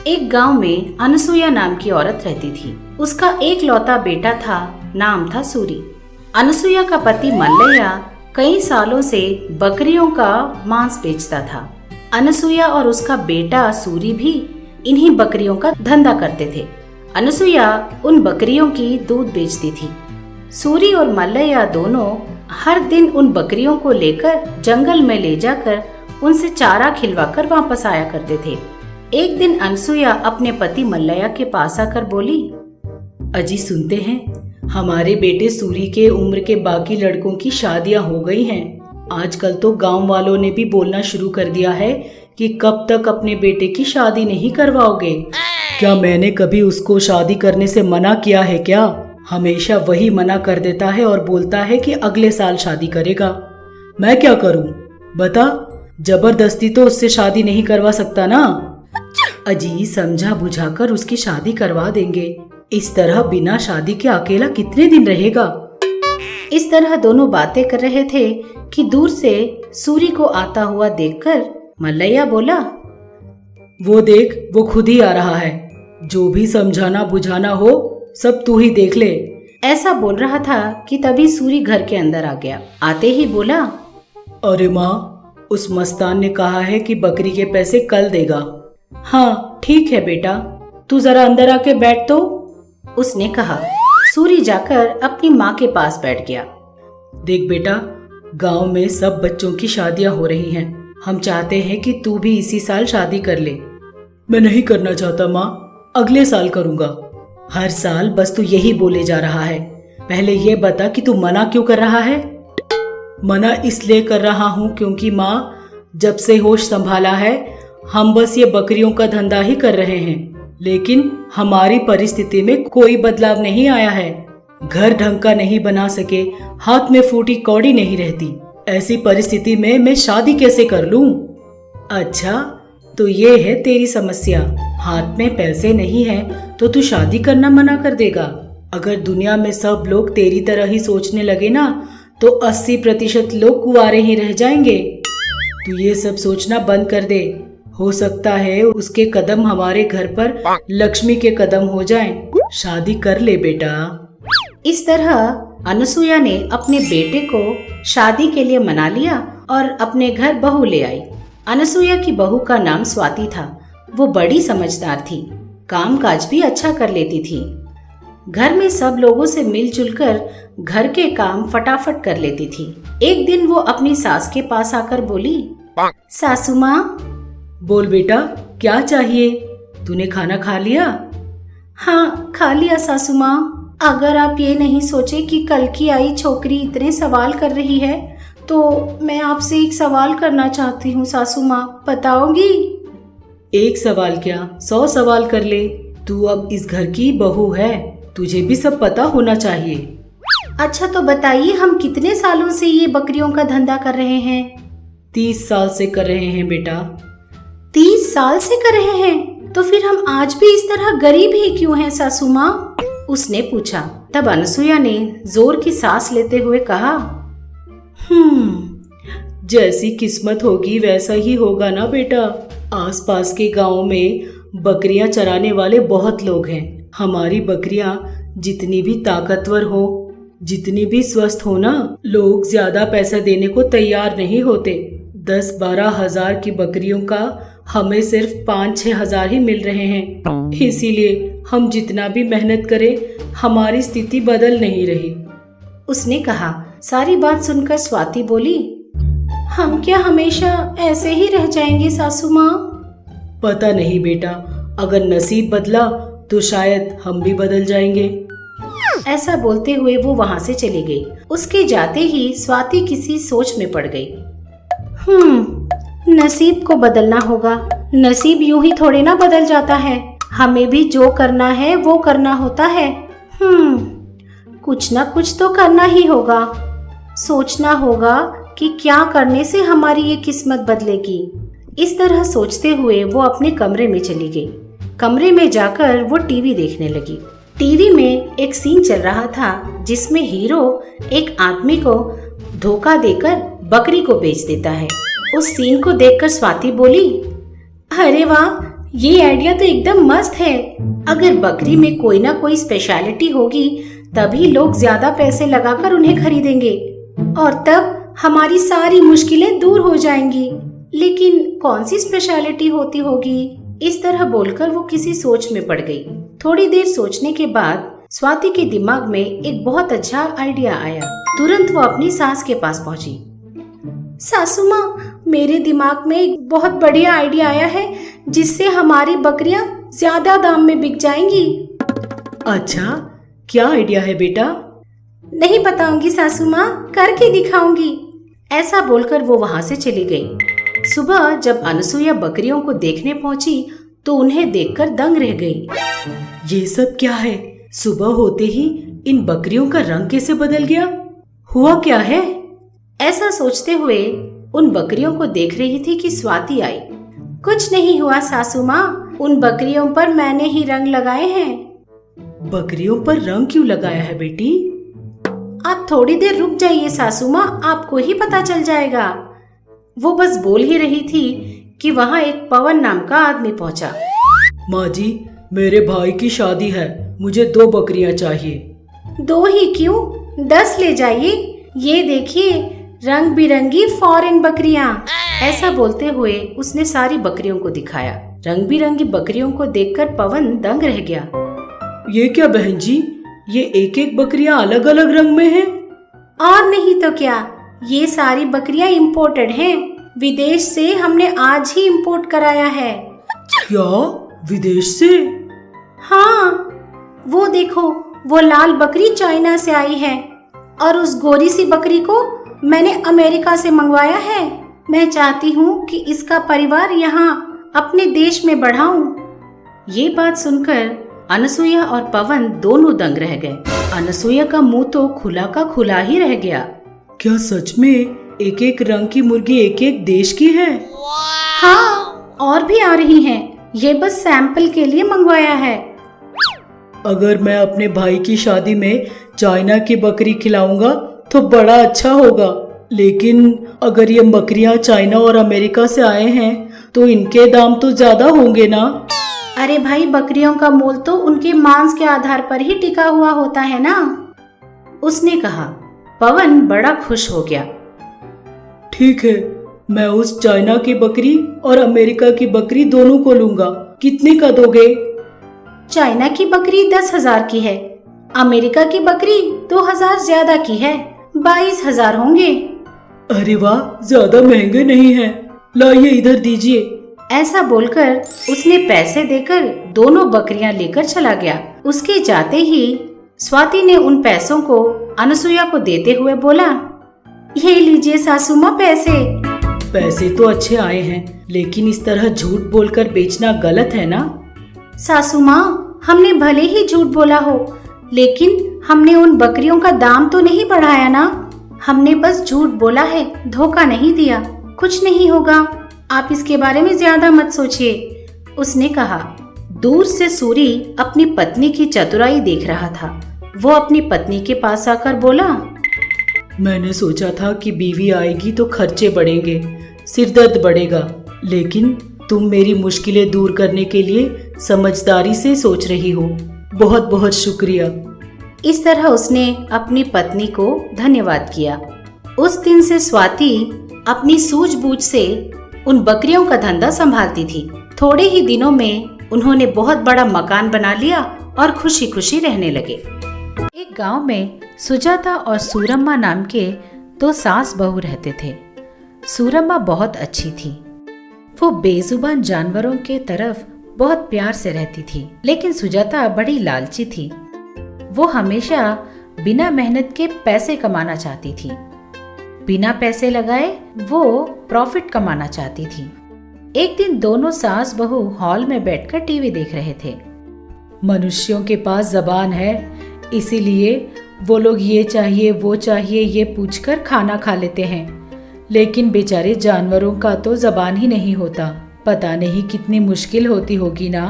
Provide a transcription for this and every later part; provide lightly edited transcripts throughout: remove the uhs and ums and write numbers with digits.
एक गांव में अनसुया नाम की औरत रहती थी। उसका एक लौता बेटा था, नाम था सूरी। अनसुया का पति मल्लैया कई सालों से बकरियों का मांस बेचता था। अनसुया और उसका बेटा सूरी भी इन्हीं बकरियों का धंधा करते थे। अनसुया उन बकरियों की दूध बेचती थी। सूरी और मल्लैया दोनों हर दिन उन बकरियों को लेकर जंगल में ले जाकर उनसे चारा खिलवाकर वापस आया करते थे। एक दिन अनसुया अपने पति मल्लैया के पास आकर बोली, अजी सुनते हैं, हमारे बेटे सूरी के उम्र के बाकी लड़कों की शादियां हो गई हैं। आजकल तो गांव वालों ने भी बोलना शुरू कर दिया है कि कब तक अपने बेटे की शादी नहीं करवाओगे। क्या मैंने कभी उसको शादी करने से मना किया है क्या? हमेशा वही मना कर देता है और बोलता है कि अगले साल शादी करेगा। मैं क्या करूं? बता, जबरदस्ती तो उससे शादी नहीं करवा सकता ना। अजी समझा बुझाकर उसकी शादी करवा देंगे। इस तरह बिना शादी के अकेला कितने दिन रहेगा? इस तरह दोनों बातें कर रहे थे कि दूर से सूरी को आता हुआ देखकर मल्लैया बोला, वो देख, वो खुद ही आ रहा है। जो भी समझाना बुझाना हो सब तू ही देख ले। ऐसा बोल रहा था कि तभी सूरी घर के अंदर आ गया। आते ही बोला, अरे माँ, उस मस्तान ने कहा है कि बकरी के पैसे कल देगा। हाँ ठीक है बेटा, तू जरा अंदर आके बैठ तो, उसने कहा। सूरी जाकर अपनी माँ के पास बैठ गया। देख बेटा, गांव में सब बच्चों की शादियां हो रही हैं। हम चाहते हैं कि तू भी इसी साल शादी कर ले। मैं नहीं करना चाहता माँ, अगले साल करूँगा। हर साल बस तू यही बोले जा रहा है। पहले ये बता कि तू मना क्यों कर रहा है? मना इसलिए कर रहा हूँ क्योंकि माँ, जब से होश संभाला है हम बस ये बकरियों का धंधा ही कर रहे हैं, लेकिन हमारी परिस्थिति में कोई बदलाव नहीं आया है। घर ढंग का नहीं बना सके, हाथ में फूटी कौड़ी नहीं रहती। ऐसी परिस्थिति में मैं शादी कैसे कर लूं? अच्छा, तो ये है तेरी समस्या। हाथ में पैसे नहीं है तो तू शादी करना मना कर देगा। अगर दुनिया में सब लोग तेरी तरह ही सोचने लगे ना, तो 80% लोग कुंवारे ही रह जाएंगे। तू ये सब सोचना बंद कर दे। हो सकता है उसके कदम हमारे घर पर लक्ष्मी के कदम हो जाएं। शादी कर ले बेटा। इस तरह अनसुया ने अपने बेटे को शादी के लिए मना लिया और अपने घर बहू ले आई। अनसुया की बहू का नाम स्वाति था। वो बड़ी समझदार थी, काम काज भी अच्छा कर लेती थी। घर में सब लोगों से मिलजुल कर घर के काम फटाफट कर लेती थी। एक दिन वो अपनी सास के पास आकर बोली, सासू माँ। बोल बेटा, क्या चाहिए? तूने खाना खा लिया? हाँ खा लिया सासू माँ। अगर आप ये नहीं सोचे कि कल की आई छोकरी इतने सवाल कर रही है, तो मैं आपसे एक सवाल करना चाहती हूँ सासू माँ, बताओगी? एक सवाल क्या, 100 सवाल कर ले। तू अब इस घर की बहू है, तुझे भी सब पता होना चाहिए। अच्छा तो बताइए, हम कितने सालों से ये बकरियों का धंधा कर रहे हैं? 30 साल से कर रहे हैं बेटा। 30 साल से कर रहे हैं? तो फिर हम आज भी इस तरह गरीब ही क्यों हैं सासू माँ? उसने पूछा। तब अनसुया ने जोर की सांस लेते हुए कहा, जैसी किस्मत होगी वैसा ही होगा ना बेटा। आसपास के गांव में बकरियां चराने वाले बहुत लोग हैं। हमारी बकरियां जितनी भी ताकतवर हो, जितनी भी स्वस्थ हो ना, लोग ज्यादा पैसा देने को तैयार नहीं होते। 10-12 हजार की बकरियों का हमें सिर्फ 5-6 हजार ही मिल रहे हैं। इसीलिए हम जितना भी मेहनत करें, हमारी स्थिति बदल नहीं रही, उसने कहा। सारी बात सुनकर स्वाति बोली, हम क्या हमेशा ऐसे ही रह जाएंगे सासू माँ? पता नहीं बेटा, अगर नसीब बदला तो शायद हम भी बदल जाएंगे। ऐसा बोलते हुए वो वहाँ से चली गई। उसके जाते ही स्वाति किसी सोच में पड़ गई। नसीब को बदलना होगा। नसीब यूं ही थोड़ी ना बदल जाता है, हमें भी जो करना है वो करना होता है। कुछ ना कुछ तो करना ही होगा। सोचना होगा कि क्या करने से हमारी ये किस्मत बदलेगी। इस तरह सोचते हुए वो अपने कमरे में चली गई। कमरे में जाकर वो टीवी देखने लगी। टीवी में एक सीन चल रहा था जिसमें हीरो एक आदमी को धोखा देकर बकरी को बेच देता है। उस सीन को देखकर स्वाति बोली, अरे वाह, ये आइडिया तो एकदम मस्त है। अगर बकरी में कोई ना कोई स्पेशलिटी होगी तभी लोग ज्यादा पैसे लगाकर उन्हें खरीदेंगे और तब हमारी सारी मुश्किलें दूर हो जाएंगी। लेकिन कौन सी स्पेशलिटी होती होगी? इस तरह बोलकर वो किसी सोच में पड़ गई। थोड़ी देर सोचने के बाद स्वाति के दिमाग में एक बहुत अच्छा आइडिया आया। तुरंत वो अपनी सास के पास पहुंची। सासू माँ, मेरे दिमाग में एक बहुत बढ़िया आइडिया आया है जिससे हमारी बकरियां ज्यादा दाम में बिक जाएंगी। अच्छा, क्या आइडिया है बेटा? नहीं बताऊंगी सासू माँ, करके दिखाऊंगी। ऐसा बोलकर वो वहां से चली गई। सुबह जब अनसुईया बकरियों को देखने पहुंची तो उन्हें देखकर दंग रह गई। ये सब क्या है? सुबह होते ही इन बकरियों का रंग कैसे बदल गया? हुआ क्या है? ऐसा सोचते हुए उन बकरियों को देख रही थी कि स्वाति आई। कुछ नहीं हुआ सासू माँ, उन बकरियों पर मैंने ही रंग लगाए हैं। बकरियों पर रंग क्यों लगाया है बेटी? आप थोड़ी देर रुक जाइए सासू माँ, आपको ही पता चल जाएगा। वो बस बोल ही रही थी कि वहाँ एक पवन नाम का आदमी पहुँचा। माँ जी, मेरे भाई की शादी है, मुझे 2 बकरियां चाहिए। 2 ही क्यों, 10 ले जाइए। ये देखिए, रंग बिरंगी फॉरेन बकरियां। ऐसा बोलते हुए उसने सारी बकरियों को दिखाया। रंग बिरंगी बकरियों को देखकर पवन दंग रह गया। ये क्या बहन जी, ये एक एक बकरियां अलग अलग रंग में हैं? और नहीं तो क्या, ये सारी बकरियां इम्पोर्टेड हैं। विदेश से हमने आज ही इम्पोर्ट कराया है। क्या, विदेश से? हाँ, वो देखो, वो लाल बकरी चाइना से आई है और उस गोरी सी बकरी को मैंने अमेरिका से मंगवाया है। मैं चाहती हूँ कि इसका परिवार यहाँ अपने देश में बढ़ाऊं। ये बात सुनकर अनसुईया और पवन दोनों दंग रह गए। अनसुईया का मुंह तो खुला का खुला ही रह गया। क्या सच में एक एक रंग की मुर्गी एक एक देश की है? हाँ, और भी आ रही हैं। ये बस सैंपल के लिए मंगवाया है। अगर मैं अपने भाई की शादी में चाइना की बकरी खिलाऊंगा तो बड़ा अच्छा होगा, लेकिन अगर ये बकरियां चाइना और अमेरिका से आए हैं तो इनके दाम तो ज्यादा होंगे ना? अरे भाई, बकरियों का मोल तो उनके मांस के आधार पर ही टिका हुआ होता है ना, उसने कहा। पवन बड़ा खुश हो गया। ठीक है, मैं उस चाइना की बकरी और अमेरिका की बकरी दोनों को लूंगा। कितने का दोगे? चाइना की बकरी 10,000 की है, अमेरिका की बकरी 2,000 ज्यादा की है, 22,000 होंगे। अरे वाह, ज्यादा महंगे नहीं हैं। लाइए इधर दीजिए। ऐसा बोलकर उसने पैसे देकर दोनों बकरियां लेकर चला गया। उसके जाते ही स्वाति ने उन पैसों को अनसुईया को देते हुए बोला, ये लीजिए सासू माँ पैसे। पैसे तो अच्छे आए हैं, लेकिन इस तरह झूठ बोलकर बेचना गलत है ना? सासू माँ, हमने भले ही झूठ बोला हो, लेकिन हमने उन बकरियों का दाम तो नहीं बढ़ाया ना। हमने बस झूठ बोला है, धोखा नहीं दिया। कुछ नहीं होगा, आप इसके बारे में ज्यादा मत सोचिए, उसने कहा। दूर से सूरी अपनी पत्नी की चतुराई देख रहा था। वो अपनी पत्नी के पास आकर बोला, मैंने सोचा था कि बीवी आएगी तो खर्चे बढ़ेंगे, सिरदर्द बढ़ेगा, लेकिन तुम मेरी मुश्किलें दूर करने के लिए समझदारी से सोच रही हो। बहुत बहुत शुक्रिया। इस तरह उसने अपनी पत्नी को धन्यवाद किया। उस दिन से स्वाति अपनी सूझबूझ से उन बकरियों का धंधा संभालती थी। थोड़े ही दिनों में उन्होंने बहुत बड़ा मकान बना लिया और खुशी खुशी रहने लगे। एक गांव में सुजाता और सूरम्मा नाम के 2 सास बहू रहते थे। सूरम्मा बहुत अच्छी थी। वो बेजुबान जानवरों के तरफ बहुत प्यार से रहती थी, लेकिन सुजाता बड़ी लालची थी। वो हमेशा बिना मेहनत के पैसे कमाना चाहती थी। बिना पैसे लगाए वो प्रॉफिट कमाना चाहती थी। एक दिन दोनों सास बहू हॉल में बैठकर टीवी देख रहे थे। मनुष्यों के पास जबान है, इसीलिए वो लोग ये चाहिए वो चाहिए ये पूछकर खाना खा लेते हैं, लेकिन बेचारे जानवरों का तो जबान ही नहीं होता। पता नहीं कितनी मुश्किल होती होगी ना।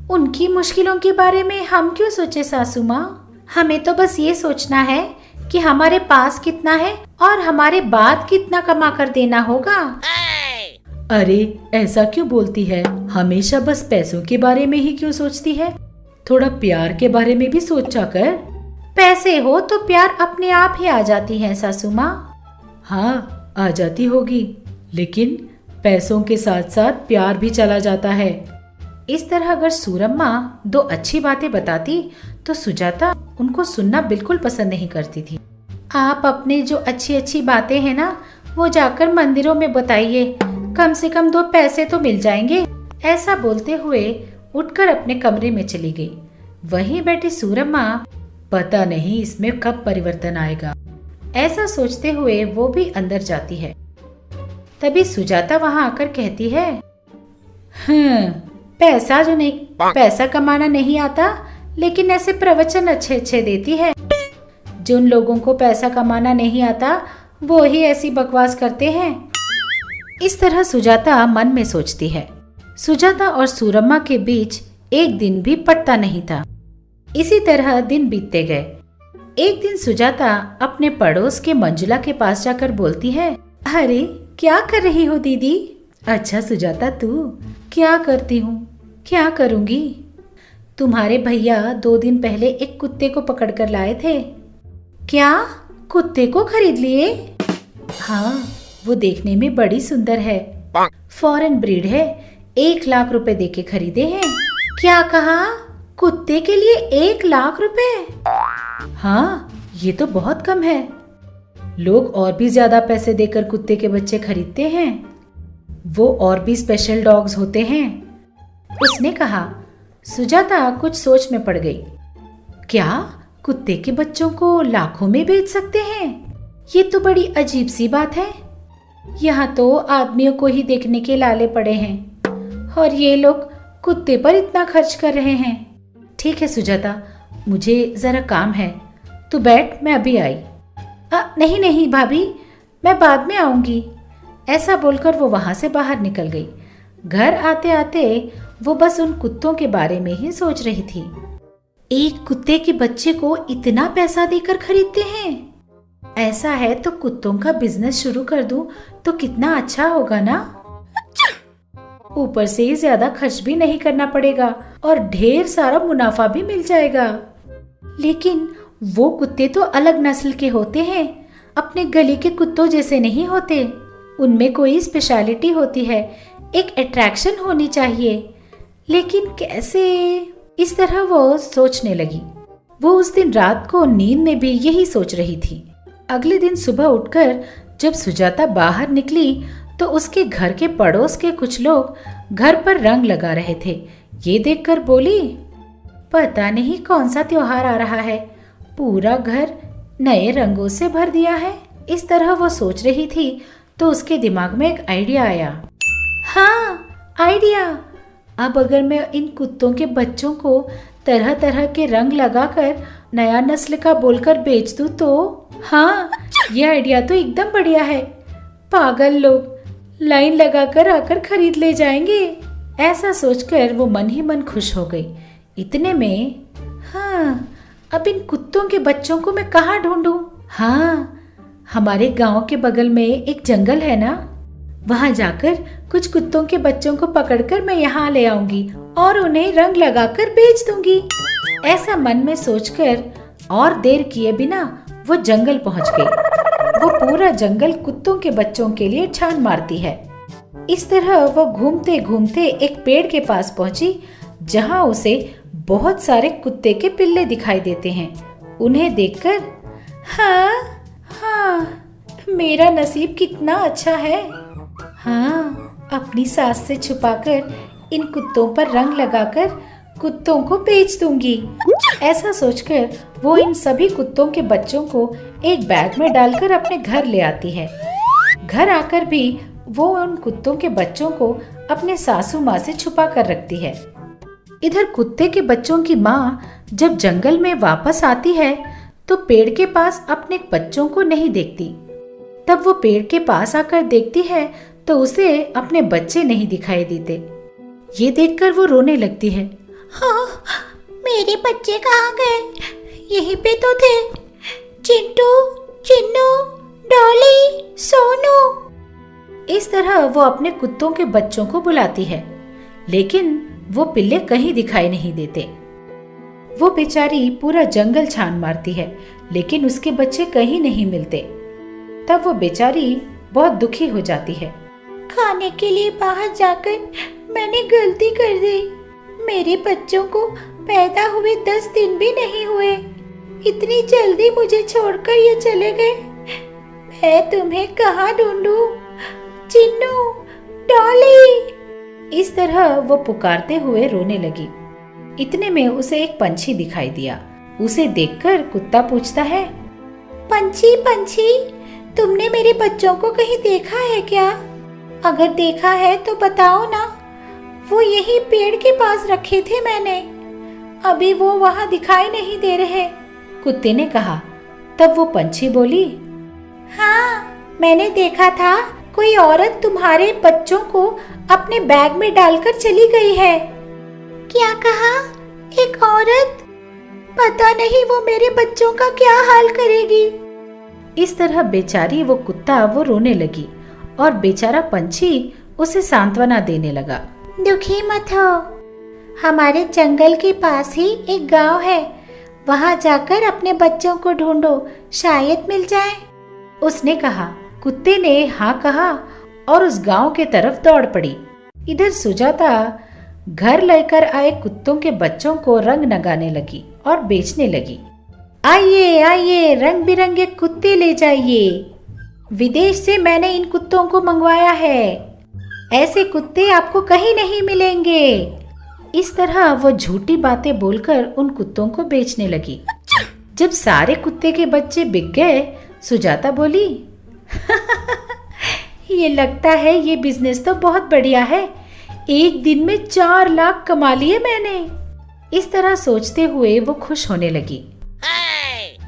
उनकी मुश्किलों के बारे में हम क्यों सोचे सासू माँ? हमें तो बस ये सोचना है कि हमारे पास कितना है और हमारे बाद कितना कमा कर देना होगा। अरे ऐसा क्यों बोलती है? हमेशा बस पैसों के बारे में ही क्यों सोचती है? थोड़ा प्यार के बारे में भी सोचा कर। पैसे हो तो प्यार अपने आप ही आ जाती है सासू माँ। हाँ आ जाती होगी, लेकिन पैसों के साथ साथ प्यार भी चला जाता है। इस तरह अगर सूरम्मा दो अच्छी बातें बताती तो सुजाता उनको सुनना बिल्कुल पसंद नहीं करती थी। आप अपने जो अच्छी अच्छी बातें हैं ना वो जाकर मंदिरों में बताइए, कम से कम 2 पैसे तो मिल जाएंगे। ऐसा बोलते हुए उठकर अपने कमरे में चली गई। वहीं बैठी सूरम्मा पता नहीं इसमें कब परिवर्तन आएगा, ऐसा सोचते हुए वो भी अंदर जाती है। तभी सुजाता वहां आकर कहती है, पैसा कमाना नहीं आता, लेकिन ऐसे प्रवचन अच्छे अच्छे देती है। जिन लोगों को पैसा कमाना नहीं आता वो ही ऐसी बकवास करते हैं। इस तरह सुजाता मन में सोचती है। सुजाता और सूरम्मा के बीच एक दिन भी पटता नहीं था। इसी तरह दिन बीतते गए। एक दिन सुजाता अपने पड़ोस के मंजुला के पास जाकर बोलती है, अरे क्या कर रही हो दीदी? अच्छा सुजाता, तू क्या करती हूँ? क्या करूँगी? तुम्हारे भैया 2 दिन पहले एक कुत्ते को पकड़ कर लाए थे। क्या कुत्ते को खरीद लिए? हाँ, वो देखने में बड़ी सुंदर है, फॉरेन ब्रीड है, 1 लाख रुपए देके खरीदे हैं। क्या कहा? कुत्ते के लिए 1 लाख रुपए? हाँ, ये तो बहुत कम है। लोग और भी ज्यादा पैसे देकर कुत्ते के बच्चे खरीदते हैं, वो और भी स्पेशल डॉग्स होते हैं, उसने कहा। सुजाता कुछ सोच में पड़ गई। क्या कुत्ते के बच्चों को लाखों में बेच सकते हैं? ये तो बड़ी अजीब सी बात है। यहाँ तो आदमियों को ही देखने के लाले पड़े हैं और ये लोग कुत्ते पर इतना खर्च कर रहे हैं। ठीक है सुजाता, मुझे जरा काम है, तू बैठ, मैं अभी आई। नहीं नहीं भाभी, मैं बाद में आऊंगी। ऐसा बोलकर वो वहां से बाहर निकल गई। घर आते आते वो बस उन कुत्तों के बारे में ही सोच रही थी। एक कुत्ते के बच्चे को इतना पैसा देकर खरीदते हैं? ऐसा है तो कुत्तों का बिजनेस शुरू कर दूं तो कितना अच्छा होगा ना। ऊपर से ज्यादा खर्च भी नहीं करना पड़ेगा और ढेर सारा मुनाफा भी मिल जाएगा। लेकिन वो कुत्ते तो अलग नस्ल के होते हैं, अपने गली के कुत्तों जैसे नहीं होते। उनमें कोई स्पेशलिटी होती है, एक अट्रैक्शन होनी चाहिए। लेकिन कैसे? इस तरह वो सोचने लगी। वो उस दिन रात को नींद में भी यही सोच रही थी। अगले दिन सुबह उठकर जब सुजाता बाहर निकली तो उसके घर के पड़ोस के कुछ लोग घर पर रंग लगा रहे थे। ये देखकर बोली, पता नहीं कौन सा त्योहार आ रहा है, पूरा घर नए रंगों से भर दिया है। इस तरह वो सोच रही थी तो उसके दिमाग में एक आइडिया आया। हाँ, आइडिया। अब अगर मैं इन कुत्तों के बच्चों को तरह तरह के रंग लगाकर नया नस्ल का बोलकर बेच दूं तो हाँ, ये आइडिया तो एकदम बढ़िया है। पागल लोग लाइन लगाकर आकर खरीद ले जाएंगे। ऐसा सोचकर वो मन ही मन खुश हो गई। इतने में हाँ, अब इन कुत्तों के बच्चों को मैं कहाँ ढूंढूं? हाँ, हमारे गांव के बगल में एक जंगल है ना, वहां जाकर कुछ कुत्तों के बच्चों को पकड़कर मैं यहाँ ले आऊंगी और उन्हें रंग लगाकर बेच दूंगी। ऐसा मन में सोचकर और देर किए बिना वो जंगल पहुंच गई। वो पूरा जंगल कुत्तों के बच्चों के लिए छान मारती है। इस तरह वो घूमते घूमते एक पेड़ के पास पहुंची जहां उसे बहुत सारे कुत्ते के पिल्ले दिखाई देते हैं। उन्हें देखकर हाँ, मेरा नसीब कितना अच्छा है। हाँ, अपनी सास से छुपाकर इन कुत्तों पर रंग लगाकर कुत्तों को बेच दूंगी। ऐसा सोचकर वो इन सभी कुत्तों के बच्चों को एक बैग में डालकर अपने घर ले आती है। घर आकर भी वो उन कुत्तों के बच्चों को अपने सासू माँ से छुपा कर रखती है। इधर कुत्ते के बच्चों की माँ जब जंगल में वापस आती है तो पेड़ के पास अपने बच्चों को नहीं देखती। तब वो पेड़ के पास आकर देखती है तो उसे अपने बच्चे नहीं दिखाई देते। ये देखकर वो रोने लगती है। हाँ, मेरे बच्चे कहाँ गए? यहीं पे तो थे, चिंटू, चिन्नू, डॉली, सोनू। इस तरह वो अपने कुत्तों के बच्चों को बुलाती है, लेकिन वो पिल्ले कहीं दिखाई नहीं देते। वो बेचारी पूरा जंगल छान मारती है, लेकिन उसके बच्चे कहीं नहीं मिलते। तब वो बेचारी बहुत दुखी हो जाती है। खाने के लिए बाहर जाकर मैंने गलती कर दी। मेरे बच्चों को पैदा हुए 10 दिन भी नहीं हुए। इतनी जल्दी मुझे छोड़कर ये चले गए। मैं तुम्हें कहाँ ढूंढूं? चिन्नू, डॉली। इस तरह वो पुकारते हुए रोने लगी। इतने में उसे एक पंछी दिखाई दिया। उसे देखकर कुत्ता पूछता है, पंछी पंछी, तुमने मेरे बच्चों को कहीं देखा है क्या? अगर देखा है तो बताओ ना। वो यही पेड़ के पास रखे थे मैंने। अभी वो वहां दिखाई नहीं दे रहे। कुत्ते ने कहा। तब वो पंछी बोली, हाँ, मैंने देखा था कोई औरत तुम्हारे बच्चों को अपने बैग में डालकर चली गई है। क्या कहा? एक औरत? पता नहीं वो मेरे बच्चों का क्या हाल करेगी। इस तरह बेचारी वो कुत्ता वो रोने लगी और बेचारा पंछी उसे सांत्वना देने लगा। दुखी मत हो, हमारे जंगल के पास ही एक गांव है, वहां जाकर अपने बच्चों को ढूंढो, शायद मिल जाए। उसने कहा। कुत्ते ने हाँ कहा और उस गांव के तरफ दौड़ पड़ी। इधर सुजाता घर लेकर आए कुत्तों के बच्चों को रंग लगाने लगी और बेचने लगी। आइए आइए, रंग बिरंगे कुत्ते ले जाइए। विदेश से मैंने इन कुत्तों को मंगवाया है। ऐसे कुत्ते आपको कहीं नहीं मिलेंगे। इस तरह वो झूठी बातें बोलकर उन कुत्तों को बेचने लगी। जब सारे कुत्ते के बच्चे बिक गए, सुजाता बोली, ये लगता है ये बिजनेस तो बहुत बढ़िया है। एक दिन में 4 लाख कमा लिए मैंने। इस तरह सोचते हुए वो खुश होने लगी।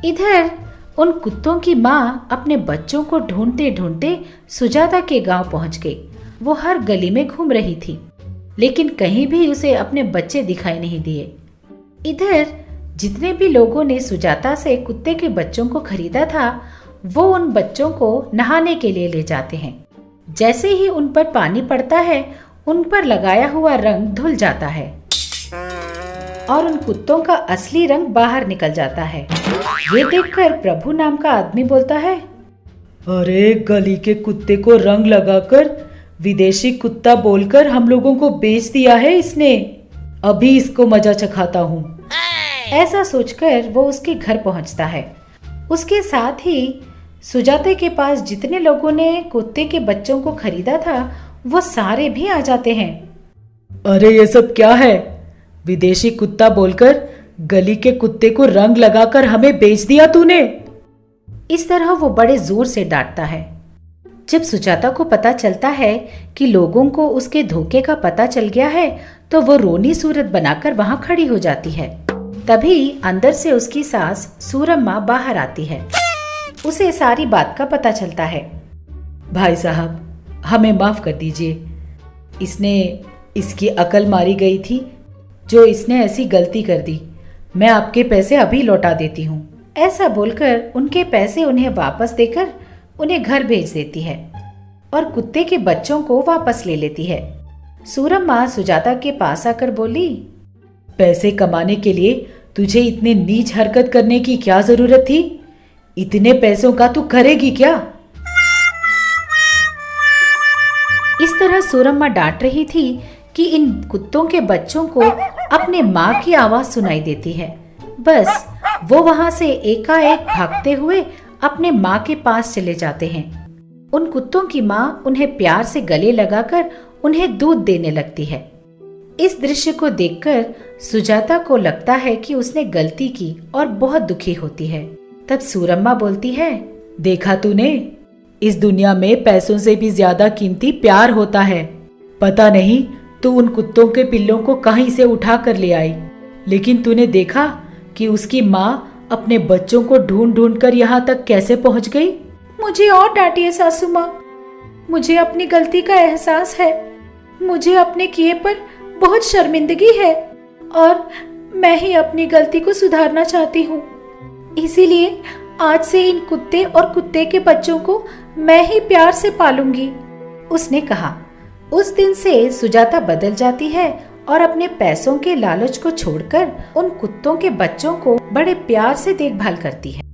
इधर उन कुत्तों की माँ अपने बच्चों को ढूंढते ढूंढते सुजाता के गांव पहुंच गई। वो हर गली में घूम रही थी, लेकिन कहीं भी उसे अपने बच्चे दिखाई नहीं दिए। इधर जितने भी लोगों ने सुजाता से कुत्ते के बच्चों को खरीदा था, वो उन बच्चों को नहाने के लिए ले जाते हैं। जैसे ही उन पर पानी पड़ता है, उन पर लगाया हुआ रंग धुल जाता है और उन कुत्तों का असली रंग बाहर निकल जाता है। ये देखकर प्रभु नाम का आदमी बोलता है, अरे गली के कुत्ते को रंग लगाकर विदेशी कुत्ता बोलकर हम लोगों को बेच दिया है इसने। अभी इसको मजा चखाता हूँ। ऐसा सोचकर वो उसके घर पहुँचता है। उसके साथ ही सुजाते के पास जितने लोगों ने कुत्ते के बच्चों को खरीदा था, वो सारे भी आ जाते हैं। अरे ये सब क्या है? विदेशी कुत्ता बोलकर गली के कुत्ते को रंग लगाकर हमें बेच दिया तूने। इस तरह वो बड़े जोर से डांटता है। जब सुजाता को पता चलता है कि लोगों को उसके धोखे का पता चल गया है, तो वो रोनी सूरत बनाकर वहां खड़ी हो जाती है। तभी अंदर से उसकी सास सूरम्मा बाहर आती है। उसे सारी बात का पता चलता है। भाई साहब, हमें माफ कर दीजिए। इसकी अकल मारी गई थी जो इसने ऐसी गलती कर दी। मैं आपके पैसे अभी लौटा देती हूँ। ऐसा बोलकर उनके पैसे उन्हें वापस देकर उन्हें घर भेज देती है और कुत्ते के बच्चों को वापस ले लेती है। सूरम्मा सुजाता के पास आकर बोली, पैसे कमाने के लिए तुझे इतने नीच हरकत करने की क्या जरूरत थी? इतने पैसों का तू करेगी क्या? इस तरह सूरम्मा डांट रही थी कि इन कुत्तों के बच्चों को अपने माँ की आवाज सुनाई देती है। बस वो वहां से एकाएक भागते हुए अपने माँ के पास चले जाते हैं। उन कुत्तों की माँ उन्हें प्यार से गले लगाकर उन्हें दूध देने लगती है। इस दृश्य को देखकर सुजाता को लगता है कि उसने गलती की और बहुत दुखी होती है। तब सूरम्मा बोलती है, देखा तूने, इस दुनिया में पैसों से भी ज्यादा कीमती प्यार होता है। पता नहीं तू उन कुत्तों के पिल्लों को कहीं से उठा कर ले आई, लेकिन तूने देखा कि उसकी माँ अपने बच्चों को ढूंढ ढूंढ कर यहाँ तक कैसे पहुँच गई। मुझे और डांटिए सासू माँ, मुझे अपनी गलती का एहसास है। मुझे अपने किए पर बहुत शर्मिंदगी है और मैं ही अपनी गलती को सुधारना चाहती हूँ। इसीलिए आज से इन कुत्ते और कुत्ते के बच्चों को मैं ही प्यार से पालूंगी। उसने कहा। उस दिन से सुजाता बदल जाती है और अपने पैसों के लालच को छोड़कर उन कुत्तों के बच्चों को बड़े प्यार से देखभाल करती है।